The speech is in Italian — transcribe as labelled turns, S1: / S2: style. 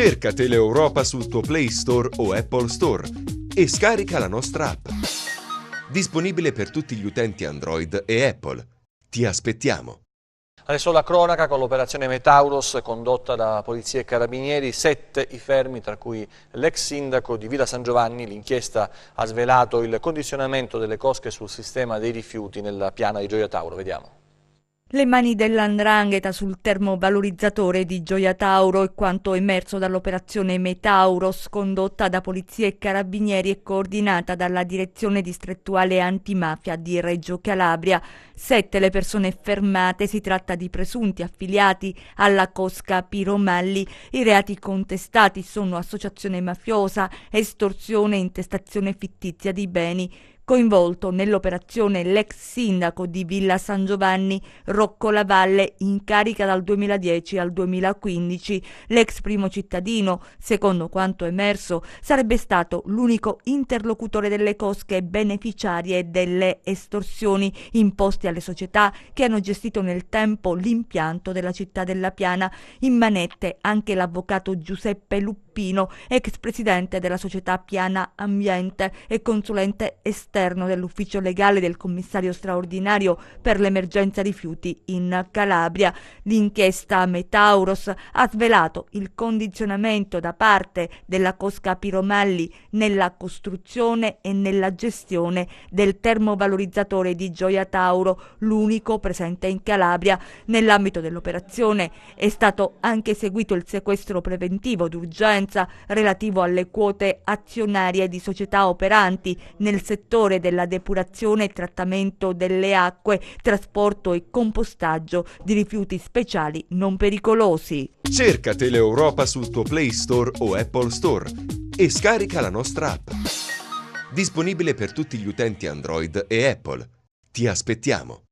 S1: Cerca Teleeuropa sul tuo Play Store o Apple Store e scarica la nostra app. Disponibile per tutti gli utenti Android e Apple. Ti aspettiamo!
S2: Adesso la cronaca con l'operazione Metauros condotta da polizia e carabinieri, 7 i fermi, tra cui l'ex sindaco di Villa San Giovanni. L'inchiesta ha svelato il condizionamento delle cosche sul sistema dei rifiuti nella piana di Gioia Tauro. Vediamo.
S3: Le mani dell''ndrangheta sul termovalorizzatore di Gioia Tauro è quanto emerso dall'operazione Metauros, condotta da polizia e carabinieri e coordinata dalla direzione distrettuale antimafia di Reggio Calabria. 7 le persone fermate, si tratta di presunti affiliati alla cosca Piromalli. I reati contestati sono associazione mafiosa, estorsione e intestazione fittizia di beni. Coinvolto nell'operazione l'ex sindaco di Villa San Giovanni, Rocco Lavalle, in carica dal 2010 al 2015. L'ex primo cittadino, secondo quanto emerso, sarebbe stato l'unico interlocutore delle cosche beneficiarie delle estorsioni imposte alle società che hanno gestito nel tempo l'impianto della città della Piana. In manette anche l'avvocato Giuseppe Luppino, ex presidente della società Piana Ambiente e consulente esterno dell'ufficio legale del commissario straordinario per l'emergenza rifiuti in Calabria. L'inchiesta Metauros ha svelato il condizionamento da parte della cosca Piromalli nella costruzione e nella gestione del termovalorizzatore di Gioia Tauro, l'unico presente in Calabria. Nell'ambito dell'operazione è stato anche eseguito il sequestro preventivo d'urgenza relativo alle quote azionarie di società operanti nel settore della depurazione e trattamento delle acque, trasporto e compostaggio di rifiuti speciali non pericolosi.
S1: Cerca Teleeuropa sul tuo Play Store o Apple Store e scarica la nostra app. Disponibile per tutti gli utenti Android e Apple. Ti aspettiamo!